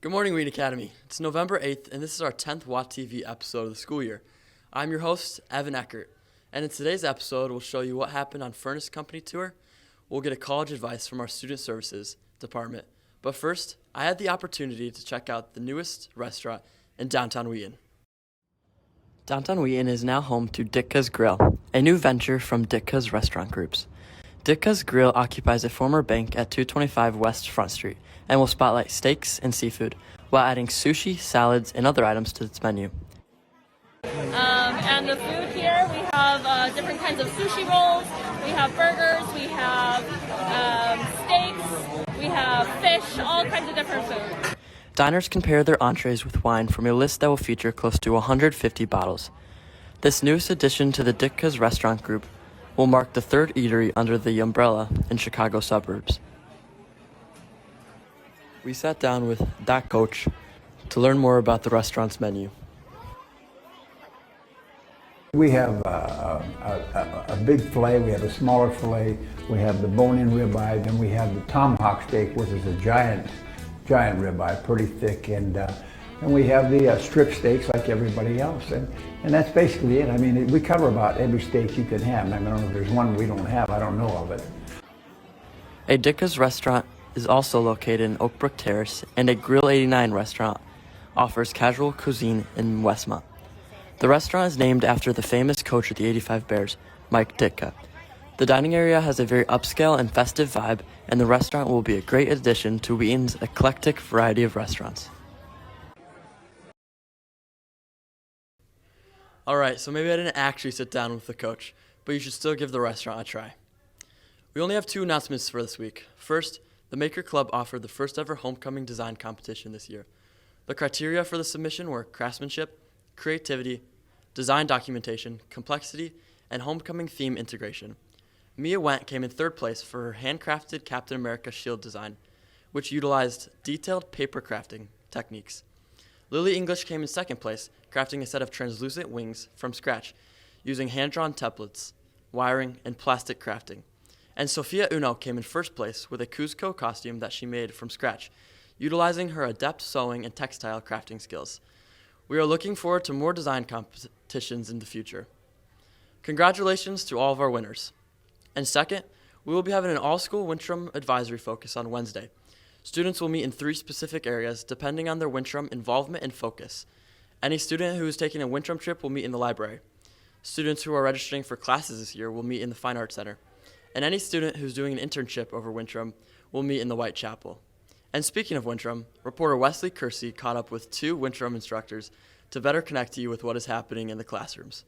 Good morning, Wheaton Academy. It's November 8th, and this is our 10th WAT TV episode of the school year. I'm your host, Evan Eckert, and in today's episode, we'll show you what happened on Furnace Company Tour. We'll get a college advice from our Student Services Department. But first, I had the opportunity to check out the newest restaurant in downtown Wheaton. Downtown Wheaton is now home to Dikkas Grill, a new venture from Dikkas Restaurant Groups. Dikkas Grill occupies a former bank at 225 West Front Street and will spotlight steaks and seafood while adding sushi, salads, and other items to its menu. And the food here, we have different kinds of sushi rolls, we have burgers, we have steaks, we have fish, all kinds of different food. Diners can pair their entrees with wine from a list that will feature close to 150 bottles. This newest addition to the Dikkas Restaurant Group will mark the third eatery under the umbrella in Chicago suburbs. We sat down with that coach to learn more about the restaurant's menu. We have a big filet, we have a smaller filet, we have the bone-in ribeye, then we have the tomahawk steak, which is a giant ribeye, pretty thick, and we have the strip steaks like everybody else, and that's basically it. I mean, we cover about every steak you can have. I don't know if there's one we don't have, I don't know of it. A Dikkas restaurant is also located in Oakbrook Terrace, and a Grill 89 restaurant offers casual cuisine in Westmont. The restaurant is named after the famous coach of the '85 Bears, Mike Ditka. The dining area has a very upscale and festive vibe, and the restaurant will be a great addition to Wheaton's eclectic variety of restaurants. Alright, so maybe I didn't actually sit down with the coach, but you should still give the restaurant a try. We only have two announcements for this week. First, the Maker Club offered the first ever homecoming design competition this year. The criteria for the submission were craftsmanship, creativity, design documentation, complexity, and homecoming theme integration. Mia Went came in third place for her handcrafted Captain America shield design, which utilized detailed paper crafting techniques. Lily English came in second place, crafting a set of translucent wings from scratch, using hand-drawn templates, wiring, and plastic crafting. And Sophia Uno came in first place with a Cuzco costume that she made from scratch, utilizing her adept sewing and textile crafting skills. We are looking forward to more design competitions in the future. Congratulations to all of our winners. And second, we will be having an all-school winterim advisory focus on Wednesday. Students will meet in 3 specific areas depending on their winterim involvement and focus. Any student who is taking a winterim trip will meet in the library. Students who are registering for classes this year will meet in the Fine Arts Center. And any student who's doing an internship over winterim will meet in the Whitechapel. And speaking of winterim, reporter Wesley Kersey caught up with 2 winterim instructors to better connect you with what is happening in the classrooms.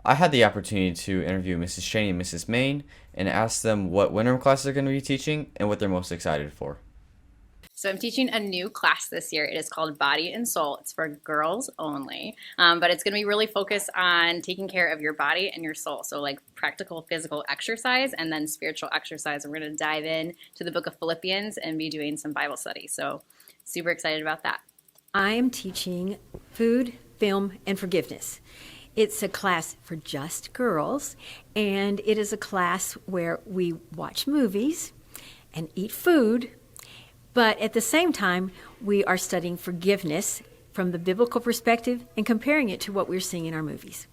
I had the opportunity to interview Mrs. Cheney and Mrs. Main and ask them what winterim classes they're going to be teaching and what they're most excited for. So I'm teaching a new class this year. It is called Body and Soul. It's for girls only, but it's going to be really focused on taking care of your body and your soul. So like practical physical exercise and then spiritual exercise. We're going to dive in to the book of Philippians and be doing some Bible study. So super excited about that. I am teaching food, film, and forgiveness. It's a class for just girls, and it is a class where we watch movies and eat food. But at the same time, we are studying forgiveness from the biblical perspective and comparing it to what we're seeing in our movies.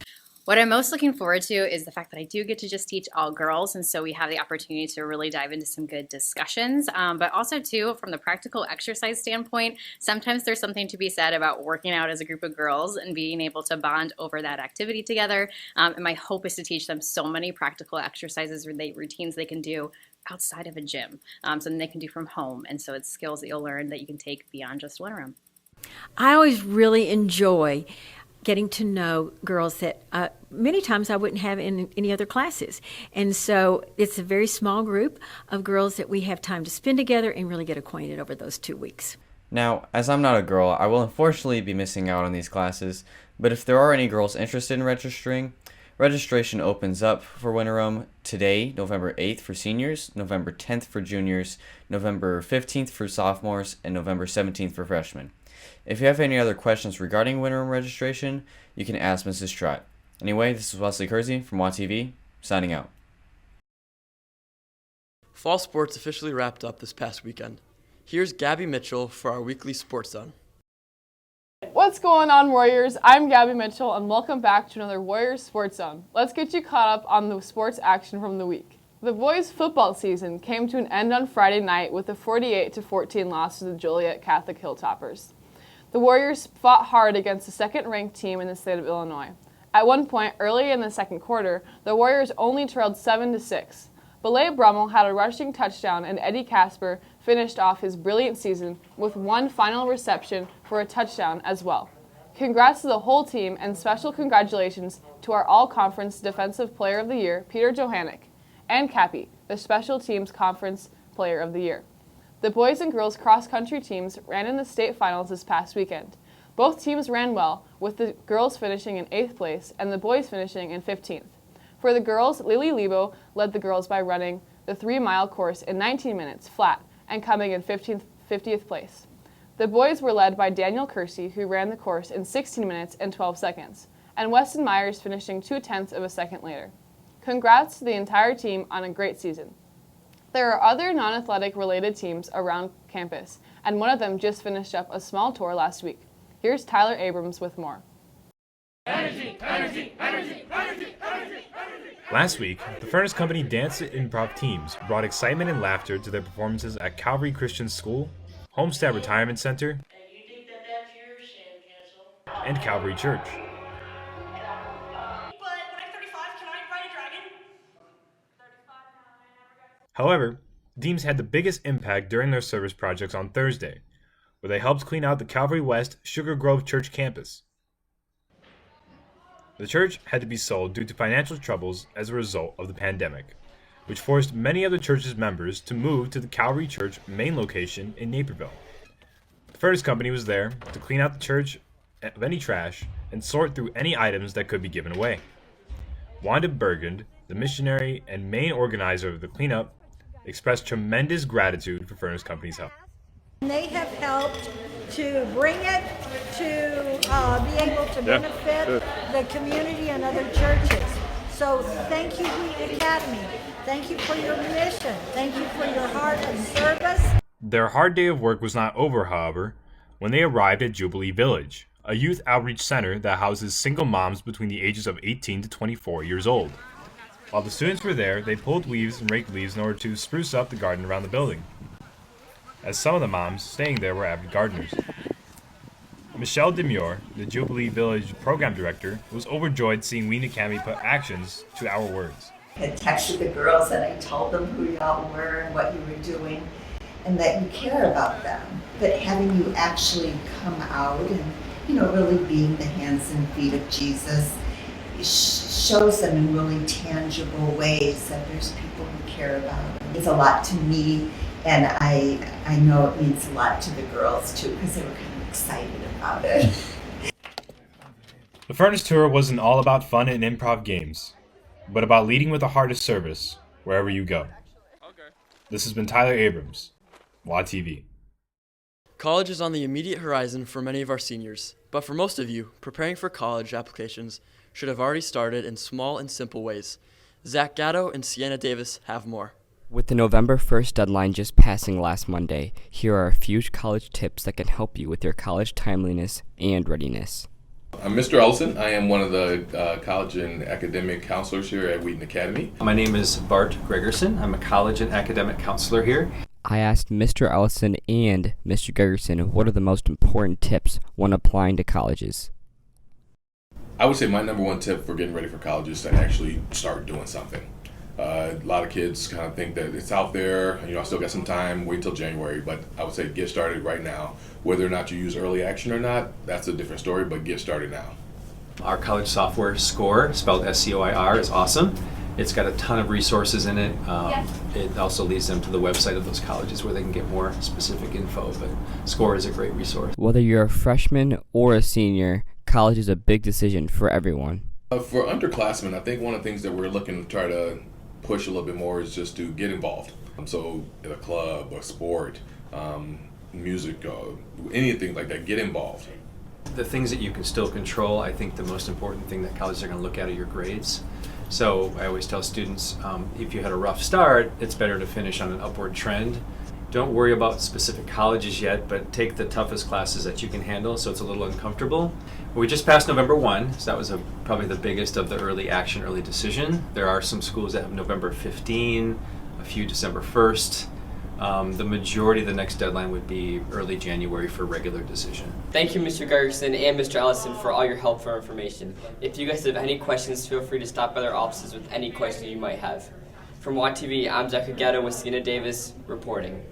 What I'm most looking forward to is the fact that I do get to just teach all girls, and so we have the opportunity to really dive into some good discussions. But also, too, from the practical exercise standpoint, sometimes there's something to be said about working out as a group of girls and being able to bond over that activity together. And my hope is to teach them so many practical exercises or routines they can do outside of a gym, something they can do from home. And so it's skills that you'll learn that you can take beyond just winterim. I always really enjoy getting to know girls that many times I wouldn't have in any other classes. And so it's a very small group of girls that we have time to spend together and really get acquainted over those 2 weeks. Now, as I'm not a girl, I will unfortunately be missing out on these classes, but if there are any girls interested in registering, registration opens up for winterim today, November 8th for seniors, November 10th for juniors, November 15th for sophomores, and November 17th for freshmen. If you have any other questions regarding winterim registration, you can ask Mrs. Trott. Anyway, this is Wesley Kersey from WAT TV, signing out. Fall sports officially wrapped up this past weekend. Here's Gabby Mitchell for our weekly Sports Zone. What's going on, Warriors? I'm Gabby Mitchell, and welcome back to another Warriors Sports Zone. Let's get you caught up on the sports action from the week. The boys' football season came to an end on Friday night with a 48-14 loss to the Joliet Catholic Hilltoppers. The Warriors fought hard against the second-ranked team in the state of Illinois. At one point, early in the second quarter, the Warriors only trailed 7-6. Belay Brummel had a rushing touchdown, and Eddie Casper finished off his brilliant season with one final reception for a touchdown as well. Congrats to the whole team, and special congratulations to our All-Conference Defensive Player of the Year, Peter Johannick, and Cappy, the Special Teams Conference Player of the Year. The boys and girls cross-country teams ran in the state finals this past weekend. Both teams ran well, with the girls finishing in 8th place and the boys finishing in 15th. For the girls, Lily Lebo led the girls by running the 3-mile course in 19 minutes flat and coming in 50th place. The boys were led by Daniel Kersey, who ran the course in 16 minutes and 12 seconds, and Weston Myers finishing 0.2 of a second later. Congrats to the entire team on a great season. There are other non-athletic related teams around campus, and one of them just finished up a small tour last week. Here's Tyler Abrams with more. Energy, energy, energy, energy, energy, energy. Last week, the Furnace Company dance and improv teams brought excitement and laughter to their performances at Calvary Christian School, Homestead Retirement Center, and Calvary Church. However, the teams had the biggest impact during their service projects on Thursday, where they helped clean out the Calvary West Sugar Grove Church campus. The church had to be sold due to financial troubles as a result of the pandemic, which forced many of the church's members to move to the Calvary Church main location in Naperville. The Furnace Company was there to clean out the church of any trash and sort through any items that could be given away. Wanda Bergund, the missionary and main organizer of the cleanup, expressed tremendous gratitude for Furnace Company's help. They have helped to bring it to be able to benefit the community and other churches. So thank you, Wheaton Academy. Thank you for your mission. Thank you for your heart and service. Their hard day of work was not over, however, when they arrived at Jubilee Village, a youth outreach center that houses single moms between the ages of 18 to 24 years old. While the students were there, they pulled weeds and raked leaves in order to spruce up the garden around the building, as some of the moms staying there were avid gardeners. Michelle Demure, the Jubilee Village program director, was overjoyed seeing Wheaton Academy put actions to our words. I texted the girls and I told them who y'all were and what you were doing and that you care about them. But having you actually come out and, really being the hands and feet of Jesus shows them in really tangible ways that there's people who care about them. It's a lot to me, and I know it means a lot to the girls too, because they were kind of excited about it. The Furnace Tour wasn't all about fun and improv games, but about leading with a heart of service wherever you go. This has been Tyler Abrams, WA TV. College is on the immediate horizon for many of our seniors, but for most of you, preparing for college applications should have already started in small and simple ways. Zach Gatto and Sienna Davis have more. With the November 1st deadline just passing last Monday, here are a few college tips that can help you with your college timeliness and readiness. I'm Mr. Ellison. I am one of the college and academic counselors here at Wheaton Academy. My name is Bart Gregerson. I'm a college and academic counselor here. I asked Mr. Ellison and Mr. Gregerson what are the most important tips when applying to colleges. I would say my number one tip for getting ready for college is to actually start doing something. A lot of kids kind of think that it's out there, I still got some time, wait until January, but I would say get started right now. Whether or not you use early action or not, that's a different story, but get started now. Our college software SCORE, spelled SCOIR, is awesome. It's got a ton of resources in it. It also leads them to the website of those colleges where they can get more specific info, but SCORE is a great resource. Whether you're a freshman or a senior, college is a big decision for everyone. For underclassmen, I think one of the things that we're looking to try to push a little bit more is just to get involved. So in a club, a sport, music, anything like that, get involved. The things that you can still control, I think the most important thing that colleges are going to look at are your grades. So I always tell students, if you had a rough start, it's better to finish on an upward trend Don't worry about specific colleges yet, but take the toughest classes that you can handle, so it's a little uncomfortable. We just passed November 1, so that was probably the biggest of the early action, early decision. There are some schools that have November 15, a few December 1st. The majority of the next deadline would be early January for regular decision. Thank you, Mr. Gerson and Mr. Ellison, for all your helpful information. If you guys have any questions, feel free to stop by their offices with any questions you might have. From WATV, I'm Zachary Gatto with Sienna Davis reporting.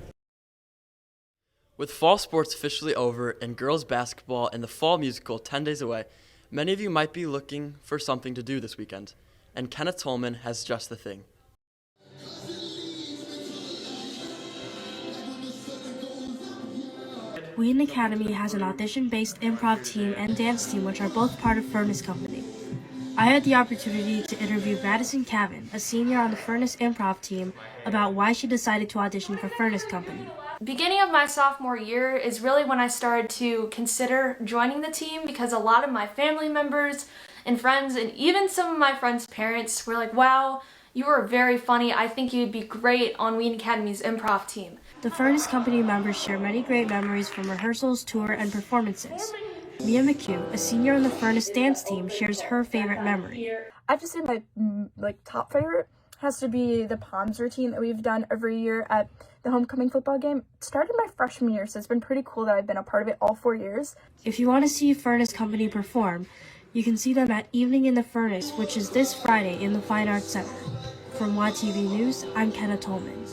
With fall sports officially over and girls basketball and the fall musical 10 days away, many of you might be looking for something to do this weekend, and Kenneth Tolman has just the thing. Wheaton Academy has an audition-based improv team and dance team which are both part of Furnace Company. I had the opportunity to interview Madison Cavan, a senior on the Furnace improv team, about why she decided to audition for Furnace Company. Beginning of my sophomore year is really when I started to consider joining the team because a lot of my family members and friends and even some of my friends' parents were like, wow, you are very funny. I think you'd be great on Wheaton Academy's improv team. The Furnace Company members share many great memories from rehearsals, tour, and performances. Mia McHugh, a senior on the Furnace dance team, shares her favorite memory. I have to say my top favorite has to be the Palms routine that we've done every year at the homecoming football game. It started my freshman year, so it's been pretty cool that I've been a part of it all 4 years. If you want to see Furnace Company perform, you can see them at Evening in the Furnace, which is this Friday in the Fine Arts Center. From WATV News, I'm Kenna Tolman.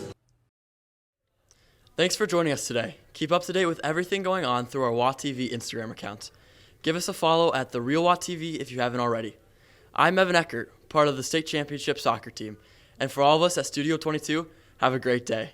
Thanks for joining us today. Keep up to date with everything going on through our WATV Instagram account. Give us a follow at The Real WATV if you haven't already. I'm Evan Eckert, part of the state championship soccer team, and for all of us at Studio 22, have a great day.